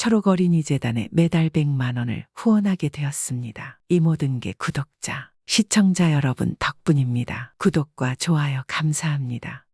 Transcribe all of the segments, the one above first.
초록어린이재단에 매달 100만 원을 후원하게 되었습니다. 이 모든 게 구독자, 시청자 여러분 덕분입니다. 구독과 좋아요 감사합니다.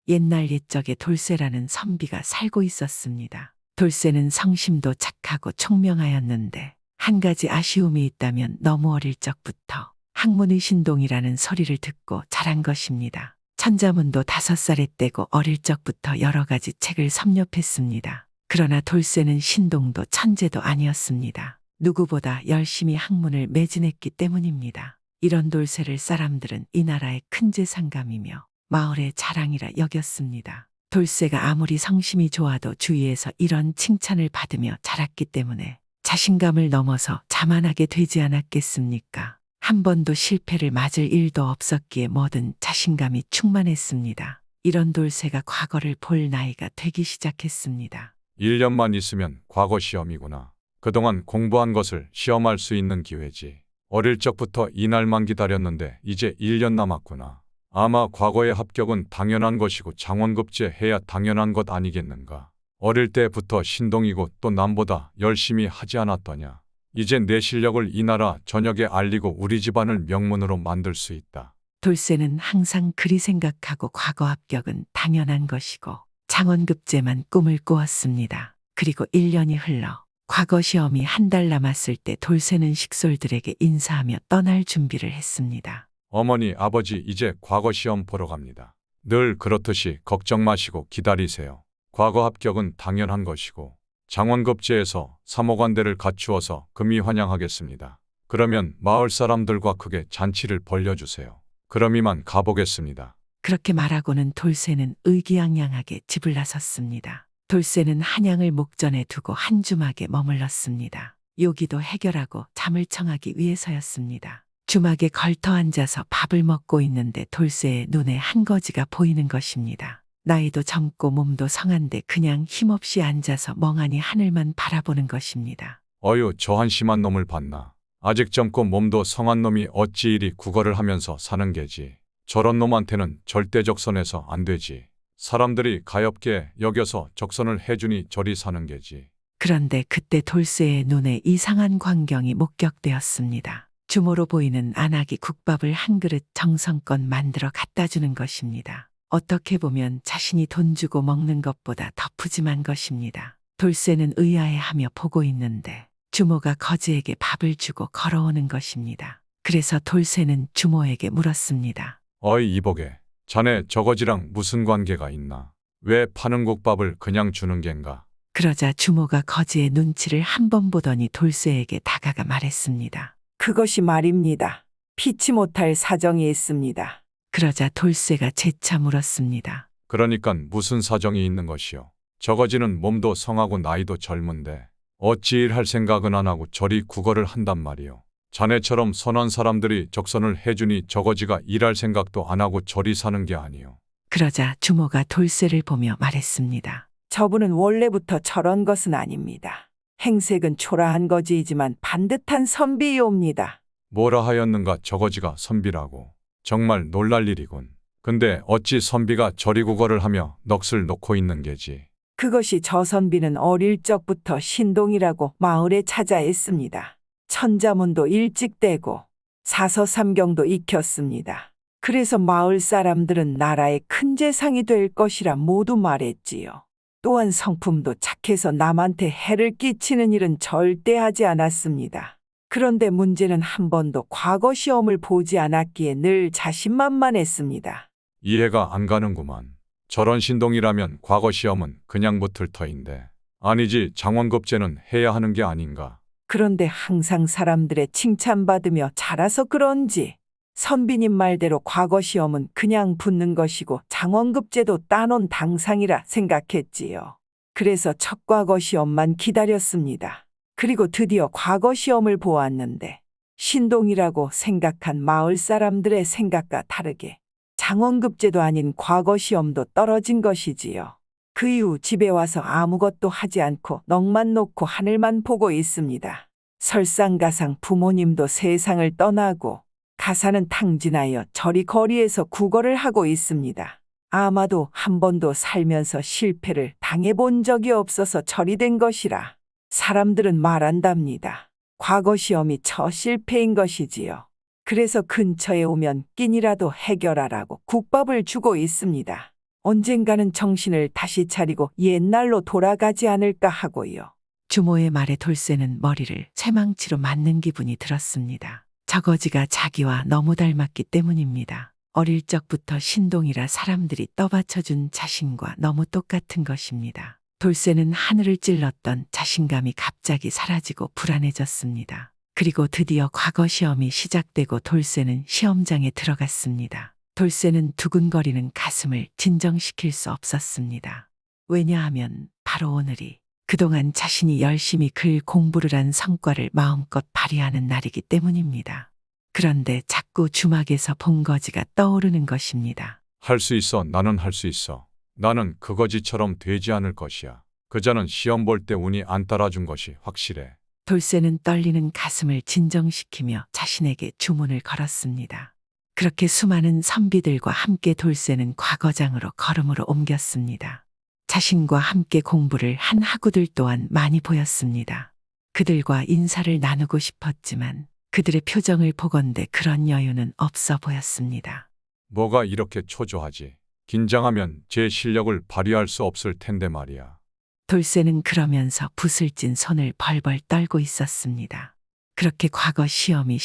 옛날 옛적에 돌쇠라는 선비가 살고 있었습니다. 돌쇠는 성심도 착하고 총명하였는데 한 가지 아쉬움이 있다면 너무 어릴 적부터 학문의 신동이라는 소리를 듣고 자란 것입니다. 천자문도 5살에 떼고 어릴 적부터 여러 가지 책을 섭렵했습니다. 그러나 돌쇠는 신동도 천재도 아니었습니다. 누구보다 열심히 학문을 매진했기 때문입니다. 이런 돌쇠를 사람들은 이 나라의 큰 재상감이며 마을의 자랑이라 여겼습니다. 돌쇠가 아무리 성심이 좋아도 주위에서 이런 칭찬을 받으며 자랐기 때문에 자신감을 넘어서 자만하게 되지 않았겠습니까? 한 번도 실패를 맞을 일도 없었기에 뭐든 자신감이 충만했습니다. 이런 돌쇠가 과거를 볼 나이가 되기 시작했습니다. 1년만 있으면 과거 시험이구나. 그동안 공부한 것을 시험할 수 있는 기회지. 어릴 적부터 이날만 기다렸는데 이제 1년 남았구나. 아마 과거의 합격은 당연한 것이고 장원급제 해야 당연한 것 아니겠는가. 어릴 때부터 신동이고 또 남보다 열심히 하지 않았더냐. 이제 내 실력을 이 나라 전역에 알리고 우리 집안을 명문으로 만들 수 있다. 돌쇠는 항상 그리 생각하고 과거 합격은 당연한 것이고 장원급제만 꿈을 꾸었습니다. 그리고 1년이 흘러 과거 시험이 한 달 남았을 때 돌쇠는 식솔들에게 인사하며 떠날 준비를 했습니다. 어머니, 아버지, 이제 과거 시험 보러 갑니다. 늘 그렇듯이 걱정 마시고 기다리세요. 과거 합격은 당연한 것이고 장원급제에서 사모관대를 갖추어서 금이 환영하겠습니다. 그러면 마을 사람들과 크게 잔치를 벌려주세요. 그럼 이만 가보겠습니다. 그렇게 말하고는 돌쇠는 의기양양하게 집을 나섰습니다. 돌쇠는 한양을 목전에 두고 한주막에 머물렀습니다. 요기도 해결하고 잠을 청하기 위해서였습니다. 주막에 걸터 앉아서 밥을 먹고 있는데 돌쇠의 눈에 한 거지가 보이는 것입니다. 나이도 젊고 몸도 성한데 그냥 힘없이 앉아서 멍하니 하늘만 바라보는 것입니다. 어휴, 저 한심한 놈을 봤나. 아직 젊고 몸도 성한 놈이 어찌 이리 구걸을 하면서 사는 게지. 저런 놈한테는 절대 적선해서 안 되지. 사람들이 가엾게 여겨서 적선을 해주니 저리 사는 게지. 그런데 그때 돌쇠의 눈에 이상한 광경이 목격되었습니다. 주모로 보이는 안악이 국밥을 한 그릇 정성껏 만들어 갖다 주는 것입니다. 어떻게 보면 자신이 돈 주고 먹는 것보다 더 푸짐한 것입니다. 돌쇠는 의아해하며 보고 있는데 주모가 거지에게 밥을 주고 걸어오는 것입니다. 그래서 돌쇠는 주모에게 물었습니다. 어이 이보게, 자네 저거지랑 무슨 관계가 있나? 왜 파는 국밥을 그냥 주는 겐가? 그러자 주모가 거지의 눈치를 한 번 보더니 돌쇠에게 다가가 말했습니다. 그것이 말입니다. 피치 못할 사정이 있습니다. 그러자 돌쇠가 재차 물었습니다. 그러니깐 무슨 사정이 있는 것이요? 저거지는 몸도 성하고 나이도 젊은데 어찌 일할 생각은 안 하고 저리 구걸을 한단 말이요. 자네처럼 선한 사람들이 적선을 해주니 저거지가 일할 생각도 안 하고 저리 사는 게 아니요. 그러자 주모가 돌쇠를 보며 말했습니다. 저분은 원래부터 저런 것은 아닙니다. 행색은 초라한 거지이지만 반듯한 선비이옵니다. 뭐라 하였는가 저거지가 선비라고. 정말 놀랄 일이군. 근데 어찌 선비가 저리 구걸을 하며 넋을 놓고 있는 게지. 그것이 저 선비는 어릴 적부터 신동이라고 마을에 찾아 있습니다. 천자문도 일찍 떼고 사서삼경도 익혔습니다. 그래서 마을 사람들은 나라의 큰 재상이 될 것이라 모두 말했지요. 또한 성품도 착해서 남한테 해를 끼치는 일은 절대 하지 않았습니다. 그런데 문제는 한 번도 과거 시험을 보지 않았기에 늘 자신만만했습니다. 이해가 안 가는구만. 저런 신동이라면 과거 시험은 그냥 붙을 터인데. 아니지, 장원급제는 해야 하는 게 아닌가. 그런데 항상 사람들의 칭찬받으며 자라서 그런지 선비님 말대로 과거 시험은 그냥 붙는 것이고 장원급제도 따놓은 당상이라 생각했지요. 그래서 첫 과거 시험만 기다렸습니다. 그리고 드디어 과거 시험을 보았는데 신동이라고 생각한 마을 사람들의 생각과 다르게 장원급제도 아닌 과거 시험도 떨어진 것이지요. 그 이후 집에 와서 아무것도 하지 않고 넋만 놓고 하늘만 보고 있습니다. 설상가상 부모님도 세상을 떠나고 가사는 탕진하여 저리 거리에서 구걸을 하고 있습니다. 아마도 한 번도 살면서 실패를 당해본 적이 없어서 처리된 것이라 사람들은 말한답니다. 과거 시험이 첫 실패인 것이지요. 그래서 근처에 오면 끼니라도 해결하라고 국밥을 주고 있습니다. 언젠가는 정신을 다시 차리고 옛날로 돌아가지 않을까 하고요. 주모의 말에 돌쇠는 머리를 쇠망치로 맞는 기분이 들었습니다. 저거지가 자기와 너무 닮았기 때문입니다. 어릴 적부터 신동이라 사람들이 떠받쳐준 자신과 너무 똑같은 것입니다. 돌쇠는 하늘을 찔렀던 자신감이 갑자기 사라지고 불안해졌습니다. 그리고 드디어 과거 시험이 시작되고 돌쇠는 시험장에 들어갔습니다. 돌쇠는 두근거리는 가슴을 진정시킬 수 없었습니다. 왜냐하면 바로 오늘이 그동안 자신이 열심히 글 공부를 한 성과를 마음껏 발휘하는 날이기 때문입니다. 그런데 자꾸 주막에서 본거지가 떠오르는 것입니다. 할 수 있어. 나는 할 수 있어. 나는 그 거지처럼 되지 않을 것이야. 그자는 시험 볼 때 운이 안 따라준 것이 확실해. 돌쇠는 떨리는 가슴을 진정시키며 자신에게 주문을 걸었습니다. 그렇게 수많은 선비들과 함께 돌쇠는 과거장으로 걸음으로 옮겼습니다. 자신과 함께 공부를 한 학우들 또한 많이 보였습니다. 그들과 인사를 나누고 싶었지만 그들의 표정을 보건대 그런 여유는 없어 보였습니다. 뭐가 이렇게 초조하지? 긴장하면 제 실력을 발휘할 수 없을 텐데 말이야. 돌쇠는 그러면서 붓을 찐 손을 벌벌 떨고 있었습니다. 그렇게 과거 시험이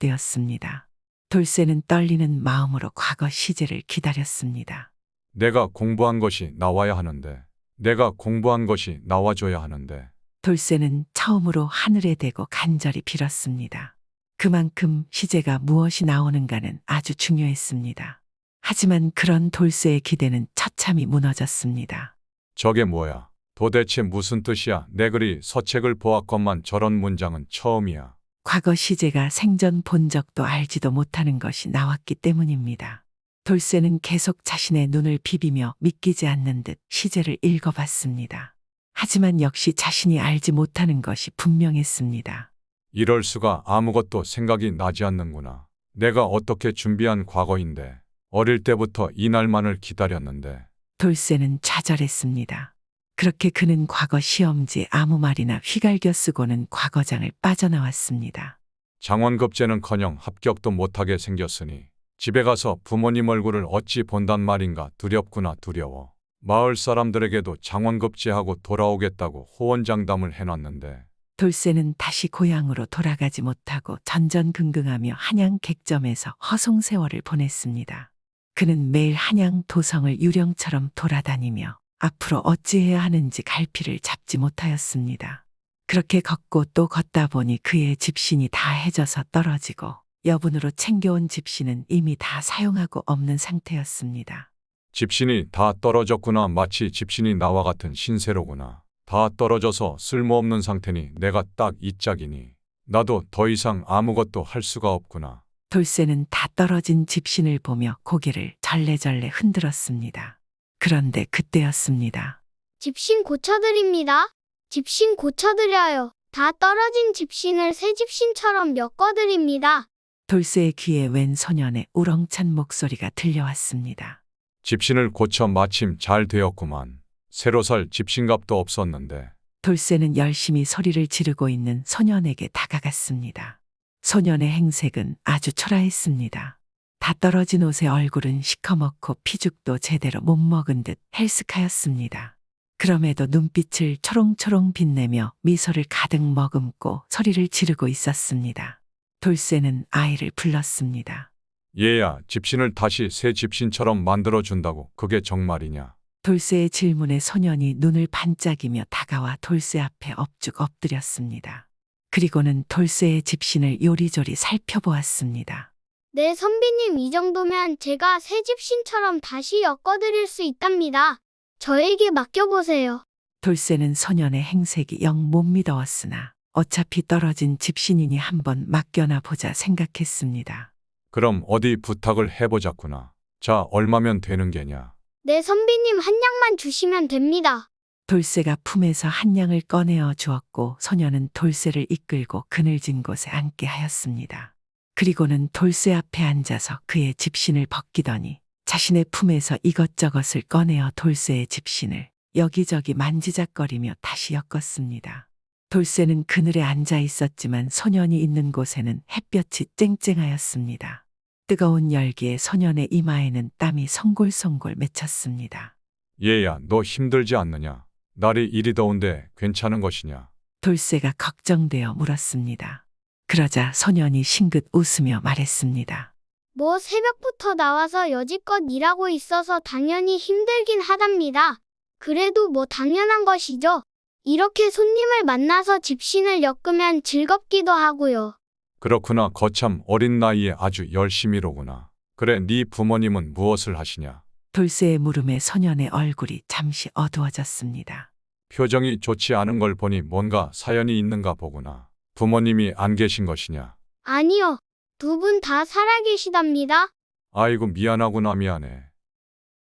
시작되었습니다. 돌쇠는 떨리는 마음으로 과거 시제를 기다렸습니다. 내가 공부한 것이 나와야 하는데, 내가 공부한 것이 나와줘야 하는데. 돌쇠는 처음으로 하늘에 대고 간절히 빌었습니다. 그만큼 시제가 무엇이 나오는가는 아주 중요했습니다. 하지만 그런 돌쇠의 기대는 처참히 무너졌습니다. 저게 뭐야? 도대체 무슨 뜻이야? 내 글이 서책을 보았건만 저런 문장은 처음이야. 과거 시제가 생전 본 적도 알지도 못하는 것이 나왔기 때문입니다. 돌쇠는 계속 자신의 눈을 비비며 믿기지 않는 듯 시제를 읽어봤습니다. 하지만 역시 자신이 알지 못하는 것이 분명했습니다. 이럴 수가. 아무것도 생각이 나지 않는구나. 내가 어떻게 준비한 과거인데, 어릴 때부터 이 날만을 기다렸는데. 돌쇠는 좌절했습니다. 그렇게 그는 과거 시험지에 아무 말이나 휘갈겨 쓰고는 과거장을 빠져나왔습니다. 장원급제는커녕 합격도 못하게 생겼으니 집에 가서 부모님 얼굴을 어찌 본단 말인가. 두렵구나. 두려워. 마을 사람들에게도 장원급제하고 돌아오겠다고 호언장담을 해놨는데. 돌쇠는 다시 고향으로 돌아가지 못하고 전전긍긍하며 한양 객점에서 허송세월을 보냈습니다. 그는 매일 한양 도성을 유령처럼 돌아다니며 앞으로 어찌해야 하는지 갈피를 잡지 못하였습니다. 그렇게 걷고 또 걷다 보니 그의 집신이 다 해져서 떨어지고 여분으로 챙겨온 집신은 이미 다 사용하고 없는 상태였습니다. 집신이 다 떨어졌구나. 마치 집신이 나와 같은 신세로구나. 다 떨어져서 쓸모없는 상태니 내가 딱 이 짝이니 나도 더 이상 아무것도 할 수가 없구나. 돌쇠는 다 떨어진 집신을 보며 고개를 절레절레 흔들었습니다. 그런데 그때였습니다. 집신 고쳐드립니다. 집신 고쳐드려요. 다 떨어진 집신을 새 집신처럼 엮어드립니다. 돌쇠의 귀에 웬 소년의 우렁찬 목소리가 들려왔습니다. 집신을 고쳐 마침 잘 되었구만. 새로 살 집신값도 없었는데. 돌쇠는 열심히 소리를 지르고 있는 소년에게 다가갔습니다. 소년의 행색은 아주 초라했습니다. 다 떨어진 옷의 얼굴은 시커멓고 피죽도 제대로 못 먹은 듯 헬쓱하였습니다. 그럼에도 눈빛을 초롱초롱 빛내며 미소를 가득 머금고 소리를 지르고 있었습니다. 돌쇠는 아이를 불렀습니다. 얘야, 집신을 다시 새 집신처럼 만들어준다고 그게 정말이냐? 돌쇠의 질문에 소년이 눈을 반짝이며 다가와 돌쇠 앞에 엎죽 엎드렸습니다. 그리고는 돌쇠의 집신을 요리조리 살펴보았습니다. 네, 선비님, 이 정도면 제가 새 집신처럼 다시 엮어드릴 수 있답니다. 저에게 맡겨보세요. 돌쇠는 소년의 행색이 영 못 믿어왔으나 어차피 떨어진 집신이니 한번 맡겨나 보자 생각했습니다. 그럼 어디 부탁을 해보자꾸나. 자, 얼마면 되는 게냐? 네, 선비님, 한 양만 주시면 됩니다. 돌쇠가 품에서 한 양을 꺼내어 주었고 소년은 돌쇠를 이끌고 그늘진 곳에 앉게 하였습니다. 그리고는 돌쇠 앞에 앉아서 그의 집신을 벗기더니 자신의 품에서 이것저것을 꺼내어 돌쇠의 집신을 여기저기 만지작거리며 다시 엮었습니다. 돌쇠는 그늘에 앉아 있었지만 소년이 있는 곳에는 햇볕이 쨍쨍하였습니다. 뜨거운 열기에 소년의 이마에는 땀이 송골송골 맺혔습니다. 얘야, 너 힘들지 않느냐? 날이 이리 더운데 괜찮은 것이냐? 돌쇠가 걱정되어 물었습니다. 그러자 소년이 싱긋 웃으며 말했습니다. 뭐 새벽부터 나와서 여지껏 일하고 있어서 당연히 힘들긴 하답니다. 그래도 뭐 당연한 것이죠. 이렇게 손님을 만나서 집신을 엮으면 즐겁기도 하고요. 그렇구나. 거참 어린 나이에 아주 열심히로구나. 그래, 네 부모님은 무엇을 하시냐? 돌쇠의 물음에 소년의 얼굴이 잠시 어두워졌습니다. 표정이 좋지 않은 걸 보니 뭔가 사연이 있는가 보구나. 부모님이 안 계신 것이냐? 아니요. 두 분 다 살아계시답니다. 아이고, 미안하구나. 미안해.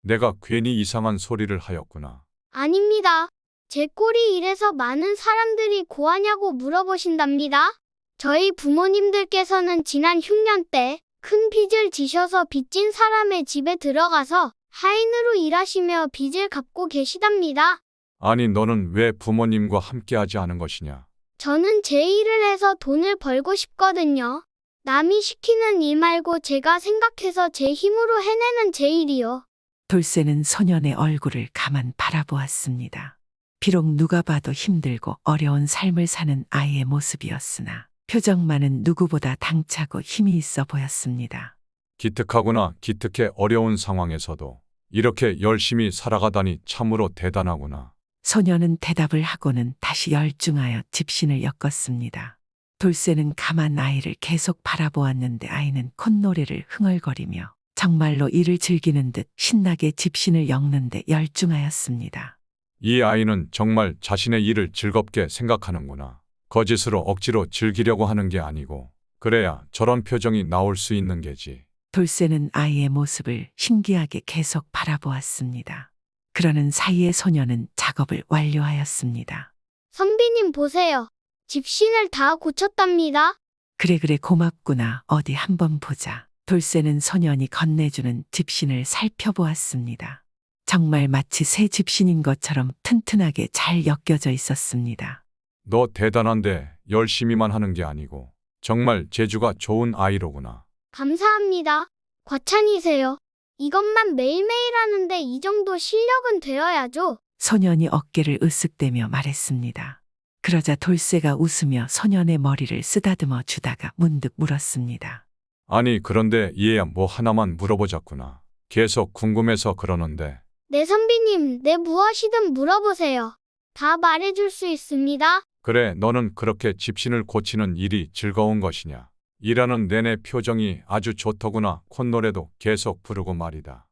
내가 괜히 이상한 소리를 하였구나. 아닙니다. 제 꼴이 이래서 많은 사람들이 고하냐고 물어보신답니다. 저희 부모님들께서는 지난 흉년 때 큰 빚을 지셔서 빚진 사람의 집에 들어가서 하인으로 일하시며 빚을 갚고 계시답니다. 아니, 너는 왜 부모님과 함께하지 않은 것이냐? 저는 제 일을 해서 돈을 벌고 싶거든요. 남이 시키는 일 말고 제가 생각해서 제 힘으로 해내는 제 일이요. 돌쇠는 소년의 얼굴을 가만 바라보았습니다. 비록 누가 봐도 힘들고 어려운 삶을 사는 아이의 모습이었으나 표정만은 누구보다 당차고 힘이 있어 보였습니다. 기특하구나. 기특해. 어려운 상황에서도 이렇게 열심히 살아가다니 참으로 대단하구나. 소년은 대답을 하고는 다시 열중하여 집신을 엮었습니다. 돌쇠는 가만 아이를 계속 바라보았는데 아이는 콧노래를 흥얼거리며 정말로 일을 즐기는 듯 신나게 집신을 엮는데 열중하였습니다. 이 아이는 정말 자신의 일을 즐겁게 생각하는구나. 거짓으로 억지로 즐기려고 하는 게 아니고 그래야 저런 표정이 나올 수 있는 게지. 돌쇠는 아이의 모습을 신기하게 계속 바라보았습니다. 그러는 사이에 소년은 작업을 완료하였습니다. 선비님 보세요. 집신을 다 고쳤답니다. 그래 고맙구나. 어디 한번 보자. 돌쇠는 소년이 건네주는 집신을 살펴보았습니다. 정말 마치 새 집신인 것처럼 튼튼하게 잘 엮여져 있었습니다. 너 대단한데 열심히만 하는 게 아니고 정말 재주가 좋은 아이로구나. 감사합니다. 과찬이세요. 이것만 매일매일 하는데 이 정도 실력은 되어야죠. 소년이 어깨를 으쓱대며 말했습니다. 그러자 돌쇠가 웃으며 소년의 머리를 쓰다듬어 주다가 문득 물었습니다. 아니, 그런데 얘야, 뭐 하나만 물어보자꾸나. 계속 궁금해서 그러는데. 네 선비님, 네 무엇이든 물어보세요. 다 말해줄 수 있습니다. 그래, 너는 그렇게 집신을 고치는 일이 즐거운 것이냐? 일하는 내내 표정이 아주 좋더구나. 콧노래도 계속 부르고 말이다.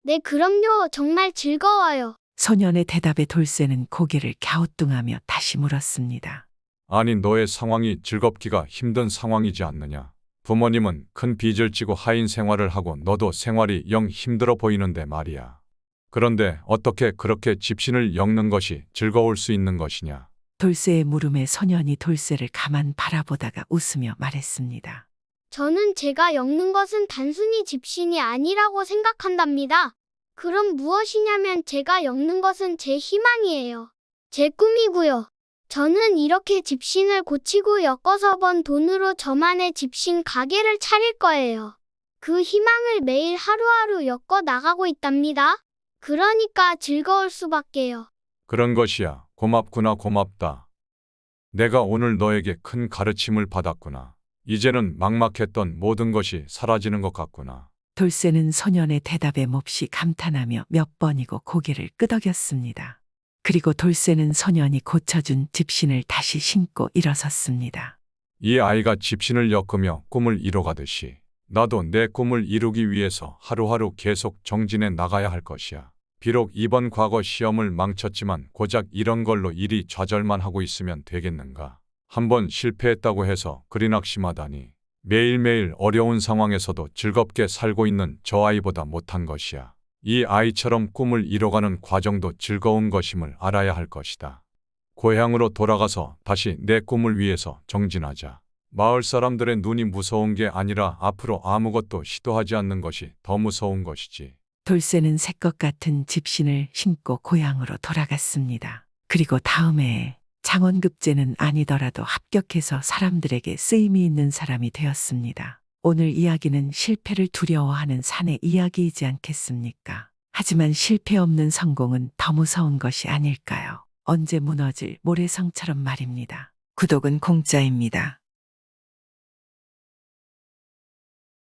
네 그럼요. 정말 즐거워요. 소년의 대답에 돌쇠는 고개를 갸우뚱하며 다시 물었습니다. 아니, 너의 상황이 즐겁기가 힘든 상황이지 않느냐? 부모님은 큰 빚을 지고 하인 생활을 하고 너도 생활이 영 힘들어 보이는데 말이야. 그런데 어떻게 그렇게 집신을 엮는 것이 즐거울 수 있는 것이냐? 돌쇠의 물음에 소년이 돌쇠를 가만 바라보다가 웃으며 말했습니다. 저는 제가 엮는 것은 단순히 집신이 아니라고 생각한답니다. 그럼 무엇이냐면 제가 엮는 것은 제 희망이에요. 제 꿈이고요. 저는 이렇게 집신을 고치고 엮어서 번 돈으로 저만의 집신 가게를 차릴 거예요. 그 희망을 매일 하루하루 엮어 나가고 있답니다. 그러니까 즐거울 수밖에요. 그런 것이야. 고맙구나. 고맙다. 내가 오늘 너에게 큰 가르침을 받았구나. 이제는 막막했던 모든 것이 사라지는 것 같구나. 돌쇠는 소년의 대답에 몹시 감탄하며 몇 번이고 고개를 끄덕였습니다. 그리고 돌쇠는 소년이 고쳐준 집신을 다시 신고 일어섰습니다. 이 아이가 집신을 엮으며 꿈을 이뤄가듯이 나도 내 꿈을 이루기 위해서 하루하루 계속 정진해 나가야 할 것이야. 비록 이번 과거 시험을 망쳤지만 고작 이런 걸로 일이 좌절만 하고 있으면 되겠는가. 한번 실패했다고 해서 그리 낙심하다니. 매일매일 어려운 상황에서도 즐겁게 살고 있는 저 아이보다 못한 것이야. 이 아이처럼 꿈을 이뤄가는 과정도 즐거운 것임을 알아야 할 것이다. 고향으로 돌아가서 다시 내 꿈을 위해서 정진하자. 마을 사람들의 눈이 무서운 게 아니라 앞으로 아무것도 시도하지 않는 것이 더 무서운 것이지. 돌쇠는 새것 같은 집신을 신고 고향으로 돌아갔습니다. 그리고 다음 해에 장원급제는 아니더라도 합격해서 사람들에게 쓰임이 있는 사람이 되었습니다. 오늘 이야기는 실패를 두려워하는 사내 이야기이지 않겠습니까? 하지만 실패 없는 성공은 더 무서운 것이 아닐까요? 언제 무너질 모래성처럼 말입니다. 구독은 공짜입니다.